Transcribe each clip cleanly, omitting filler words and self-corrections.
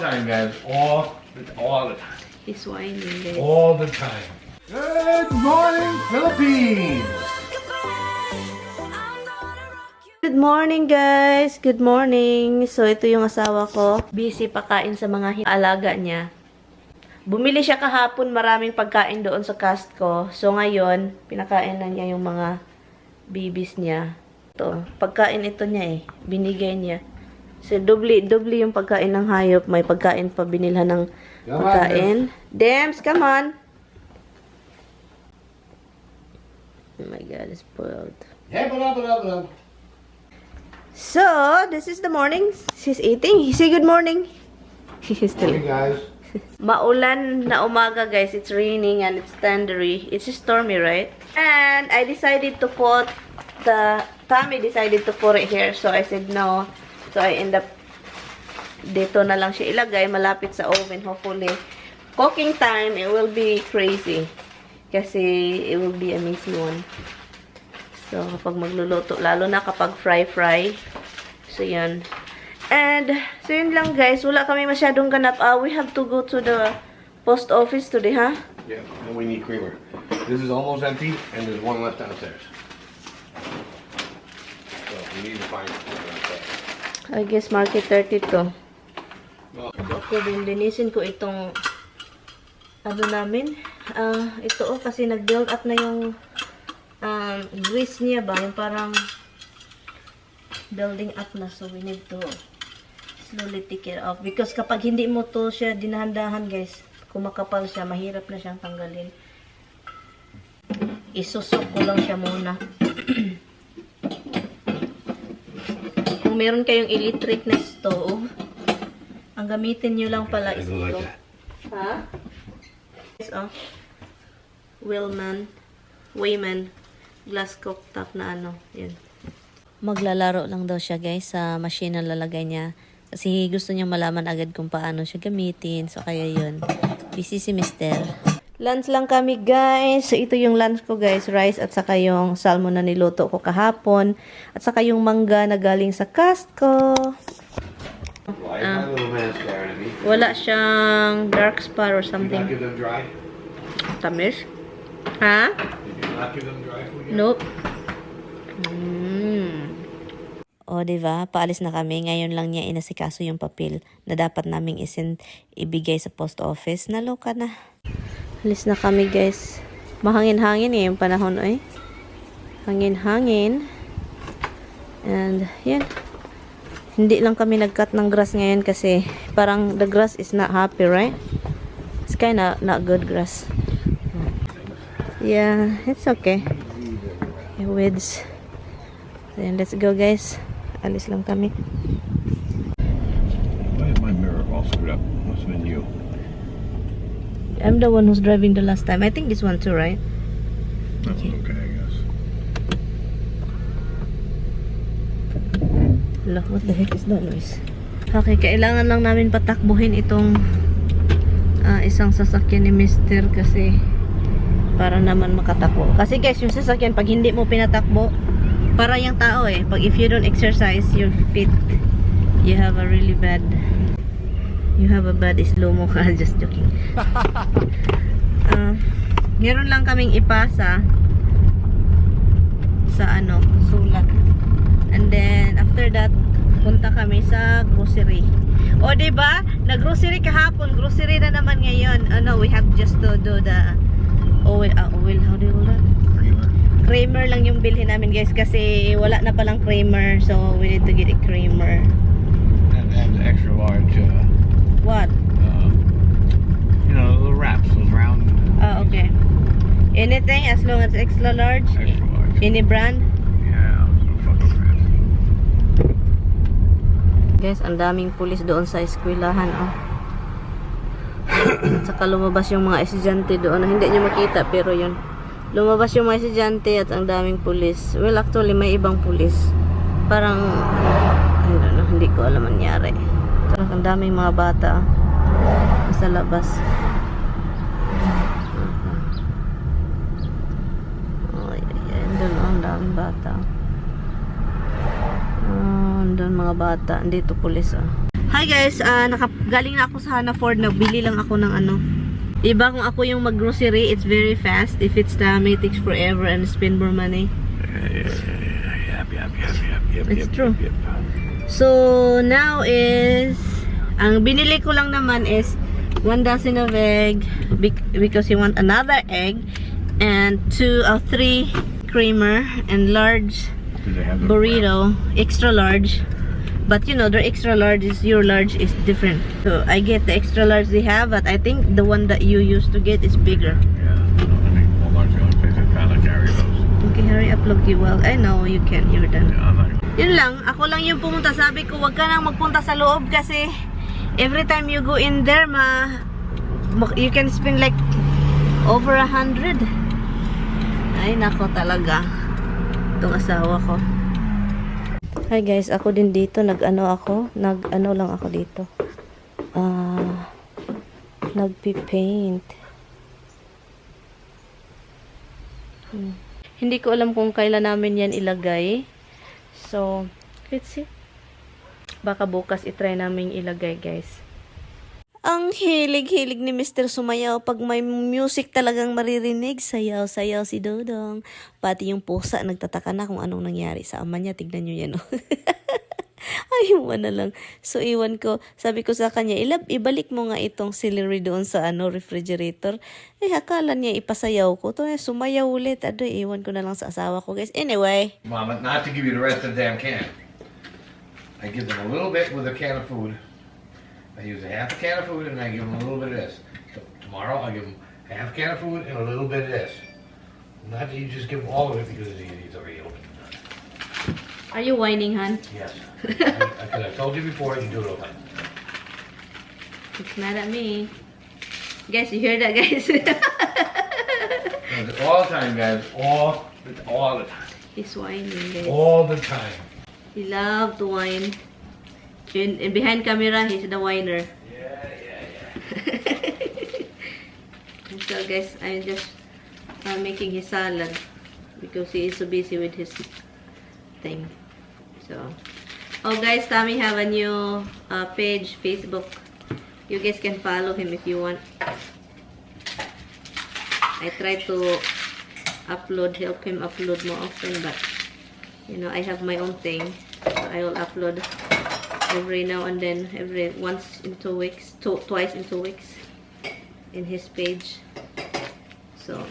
time, guys. All the time. He's whining, guys. All the time. Good morning, Philippines! Good morning, guys. Good morning. So, ito yung asawa ko. Busy pakain sa mga alaga niya. Bumili siya kahapon maraming pagkain doon sa Costco. So, ngayon, pinakain na niya yung mga babies niya. Ito, pagkain ito niya eh. Binigay niya. So, doble yung pagkain ng hayop. May pagkain pa binilhan ng pagkain. Dems, come on. Oh my God, it's spoiled. Hey, blah. So, this is the morning. She's eating. Say good morning. He's still. Hey, guys. Maulan na umaga, guys. It's raining and it's thundery. It's stormy, right? And I decided to put Tommy decided to put it here. So, I said no. So, I end up dito na lang siya ilagay. Malapit sa oven, hopefully. Cooking time, it will be crazy. Kasi, it will be a messy one. So, kapag magluluto, lalo na kapag fry. So, yan. And, so yun lang guys. Wala kami masyadong ganap. We have to go to the post office today, huh? Yeah, and we need creamer. This is almost empty, and there's one left downstairs. So, we need to find it downstairs. I guess market 32. Well, Okay, linisin ko itong ano namin. Ito kasi nag-build up na yung grease niya ba? Yung parang building up na. So, we need to slowly take it off. Because kapag hindi mo to siya dinahandahan, guys, kumakapal siya, mahirap na siyang tanggalin. Isusok ko lang siya muna. Kung meron kayong electric na stove, ang gamitin nyo lang pala is ito. Ha? Yes, oh. Wayman glass cooktop na ano. Yan. Maglalaro lang daw siya, guys, sa machine na lalagay niya. Kasi gusto niya malaman agad kung paano siya gamitin. So, kaya yun. Busy si Mister. Lunch lang kami, guys. So, ito yung lunch ko, guys. Rice at saka yung salmon na niluto ko kahapon. At saka yung mangga na galing sa Costco. Wala siyang dark spot or something. Did you not give them dry? Tamis? Ha? Did you not give them dry food yet? Nope. O, diba? Paalis na kami. Ngayon lang niya inasikaso yung papel na dapat naming ibigay sa post office. Naloka na. Alis na kami, guys. Mahangin-hangin eh yung panahon, eh. Hangin-hangin. And, yan. Hindi lang kami nag-cut ng grass ngayon kasi parang the grass is not happy, right? It's kinda not good grass. Yeah, it's okay. Weeds. Then, let's go, guys. Alis lang kami. Why is my mirror all screwed up? Must have been you. I'm the one who's driving the last time. I think this one too, right? That's okay, I guess. Look, what the heck is that noise? Okay, kailangan lang namin patakbuhin itong isang sasakyan ni Mr. kasi para naman makatakbo. Kasi guys, yung sasakyan pag hindi mo pinatakbo, para yung tao eh. Pag if you don't exercise your feet, you have a really bad slow-mo ka. Just joking. Meron lang kaming ipasa sa sulat. And then, after that, punta kami sa grocery. O, diba? Nag-grocery kahapon. Grocery na naman ngayon. No, we have just to do the oil, how do you call that? Creamer lang yung bilhin namin, guys, kasi wala na palang creamer, so we need to get a creamer. And extra large. What? You know, the wraps, those round. Oh, okay. Anything as long as extra large? Extra large. Any brand? Yeah, those fucking wraps. Guys, ang daming pulis doon sa eskwelahan, oh. At saka lumabas yung mga estudyante doon na hindi nyo makita, pero yun. Lumabas yung mga estudyante at ang daming pulis. Well, actually, may ibang pulis. Parang, I don't know, hindi ko alam nangyari. Ang daming mga bata sa labas. Doon ang daming bata. Doon mga bata. Dito pulis. Hi guys, galing na ako sa Hannaford. Nagbili lang ako ng ano. Iba kung ako yung mag-grocery, it's very fast. If it's time, it takes forever and spend more money. It's true. So, now is, ang binili ko lang naman is 1 dozen of egg because you want another egg and 2 or 3 creamer and large burrito, extra large. But you know, their extra large is, your large is different. So I get the extra large they have, but I think the one that you used to get is bigger. Yeah, I think Walmart's the only place I found to carry those. Okay, hurry up, Loki. Well, I know you can. You're done. Yeah, I'm not. Yun lang, ako lang yung pumunta. Sabi ko, wag ka nang magpunta sa loob kasi every time you go in there, you can spend like over 100. Ay, nako talaga. Itong asawa ko. Hi guys, ako din dito, nag-ano lang ako dito. Nagpi-paint. Hindi ko alam kung kailan namin yan ilagay. So, let's see. Baka bukas itry namin ilagay, guys. Ang hilig-hilig ni Mr. Sumayaw. Pag may music talagang maririnig, sayaw-sayaw si Dodong. Pati yung pusa, nagtataka na kung anong nangyari sa ama niya. Tignan nyo yan, oh. Ayaw na lang. So, iwan ko. Sabi ko sa kanya, ibalik mo nga itong celery doon sa refrigerator. Eh, akala niya ipasayaw ko. Ito, sumayaw ulit. Adoy, iwan ko na lang sa asawa ko, guys. Anyway. Mama, not to give you the rest of the damn can. I give them a little bit with a can of food. I use a half a can of food and I give them a little bit of this. Tomorrow I'll give them a half can of food and a little bit of this. Not that you just give them all of it because it's already open. Are you whining, hon? Yes. Because I told you before, you can do it all the time. It's mad at me. Guys, you hear that, guys? All the time, guys. All the time. He's whining, guys. All the time. He loves to whine. And behind camera, he's the whiner. Yeah. So guys, I'm just making his salad because he is so busy with his thing. So, oh guys, Tommy have a new page, Facebook. You guys can follow him if you want. I try to help him upload more often, but you know, I have my own thing. So I will upload every now and then, once in 2 weeks, twice in 2 weeks in his page. So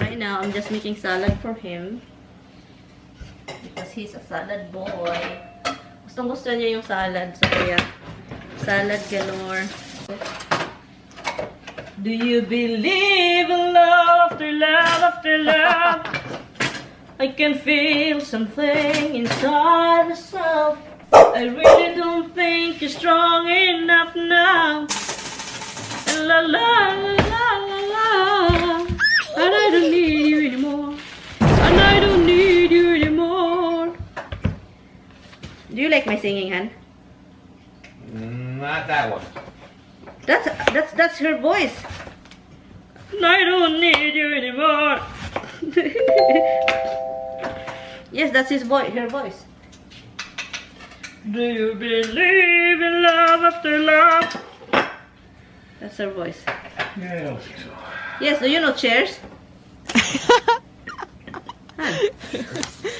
right now I'm just making salad for him because he's a salad boy. Gusto niya yung salad, so kaya salad galore. Do you believe in love after love after love? I can feel something inside myself. I really don't think you're strong enough now. La la la la la la. And I don't need you anymore. And I don't need you anymore. Do you like my singing, Han? Not that one. That's her voice. And I don't need you anymore. Yes, that's his voice, her voice. Do you believe in love after love? That's her voice. Yeah, I don't think so. Yes, do you know Chairs? Huh?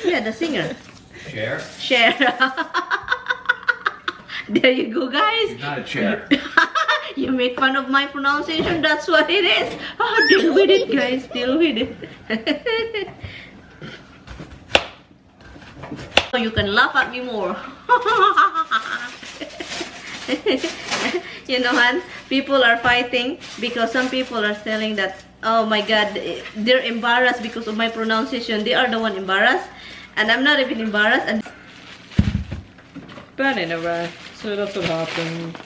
Yeah, the singer. Chair? Cher. There you go, guys. It's not a chair. You make fun of my pronunciation, that's what it is. Oh, deal with it, guys. Deal with it. You can laugh at me more. You know, Han, people are fighting because some people are telling that, oh my God, they're embarrassed because of my pronunciation. They are the one embarrassed, and I'm not even embarrassed. And but anyway, so that's what happened.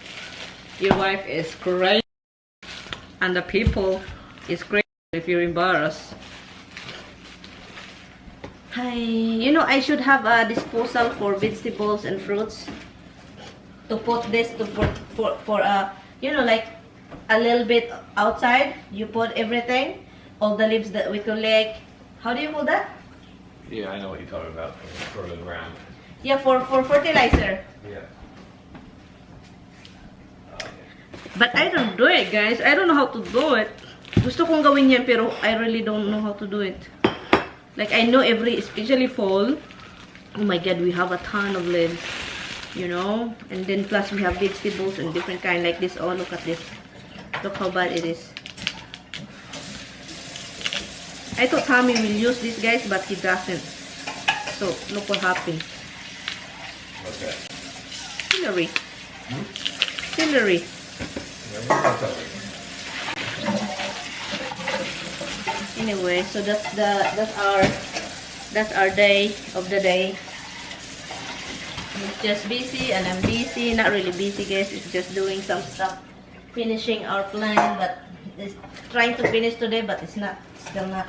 Your wife is crazy, and the people is crazy if you're embarrassed. Hi, you know, I should have a disposal for vegetables and fruits. To put this for you know, like a little bit outside. You put everything, all the leaves that we collect. How do you call that? Yeah, I know what you're talking about. For the ground. Yeah, for fertilizer. Yeah. But I don't do it, guys. I don't know how to do it. Gusto kong gawin yan, pero I really don't know how to do it. Like, I know especially fall. Oh my God, we have a ton of leaves. You know? And then plus we have vegetables and different kind like this. Oh, look at this. Look how bad it is. I thought Tommy will use this, guys, but he doesn't. So, look what happened. What's that? Celery. Hmm? Celery. Anyway, so that's our day of the day. It's just busy and I'm busy. Not really busy, guys. It's just doing some stuff, finishing our plan, but it's trying to finish today, but it's not. Still not.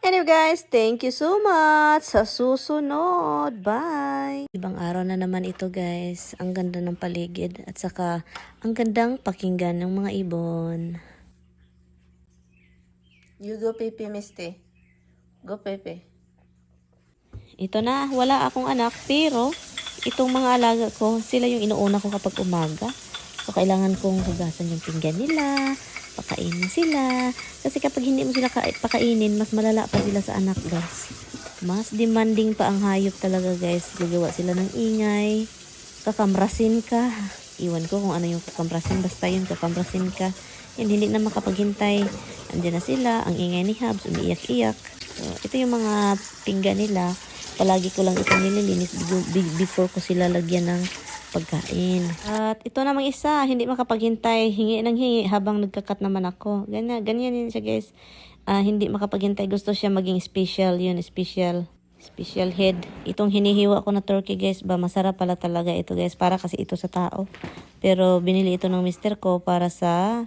Anyway guys, thank you so much. Sa susunod. Bye! Ibang araw na naman ito guys. Ang ganda ng paligid at saka ang gandang pakinggan ng mga ibon. You go Pepe, Misty. Go Pepe. Ito na, wala akong anak pero itong mga alaga ko, sila yung inuuna ko kapag umaga. So kailangan kong hugasan yung pinggan nila, pakainin sila. Kasi kapag hindi mo sila pakainin, mas malala pa sila sa anak, guys. Mas demanding pa ang hayop talaga, guys. Gagawa sila ng ingay. Kakamrasin ka. Iwan ko kung ano yung kakamrasin. Basta yung kakamrasin ka. Yan, hindi na makapaghintay. Andiyan na sila. Ang ingay ni Habs, umiiyak-iyak. So, ito yung mga pinggan nila. Palagi ko lang ito nililinis before ko sila lagyan ng pagkain. At ito namang isa, hindi makapaghintay, hingi ng hingi habang nagkakat naman ako. Ganyan yun siya, guys. Hindi makapaghintay, gusto siya maging special yun, special head. Itong hinihiwa ko na turkey, guys, masarap pala talaga ito, guys, para kasi ito sa tao. Pero binili ito ng mister ko para sa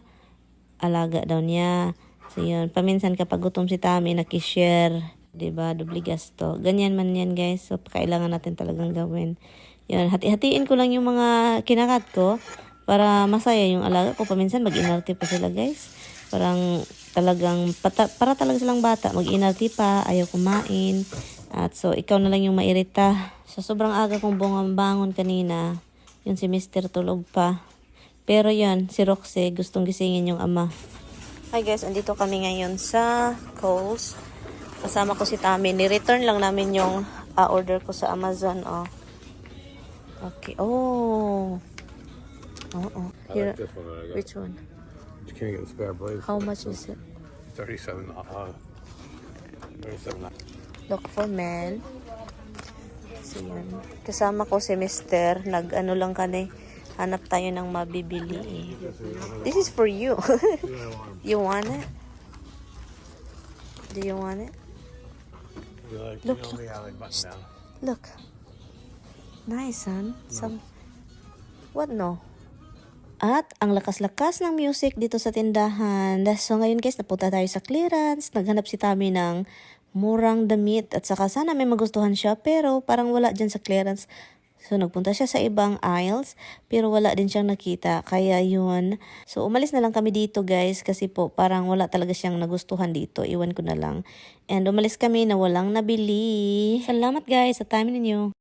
alaga daw niya. So yun, paminsan kapag gutom si Tami, nakishare, diba, doble gasto. Ganyan man yan, guys. So kailangan natin talagang gawin. Yan, hati-hatiin ko lang yung mga kinakat ko para masaya yung alaga ko. Paminsan mag-inarte pa sila, guys. Parang talagang, para talaga silang bata. Mag-inarte pa, ayaw kumain. At so, ikaw na lang yung mairita. Sa sobrang aga kong bangon kanina, yun si Mr. tulog pa. Pero yun, si Roxy, gustong gisingin yung ama. Hi guys, andito kami ngayon sa Kohl's. Kasama ko si Tami. Ni-return lang namin yung order ko sa Amazon, oh. Okay. Oh. Oh. I like this one that I got. Which one? You can't get the spare blades. How much is it? 37. 37. Look for men. So, yan. Kasama ko si Mr. Nag-ano lang kami. Hanap tayo ng mabibili. This is for you. You want it? Do you want it? Look. Look. Nice, son. What no? At ang lakas-lakas ng music dito sa tindahan. So ngayon guys, napunta tayo sa clearance. Naghanap si Tami ng murang damit. At saka sana may magustuhan siya. Pero parang wala dyan sa clearance. So nagpunta siya sa ibang aisles. Pero wala din siyang nakita. Kaya yun. So umalis na lang kami dito guys. Kasi po parang wala talaga siyang nagustuhan dito. Iwan ko na lang. And umalis kami na walang nabili. Salamat guys sa time ninyo.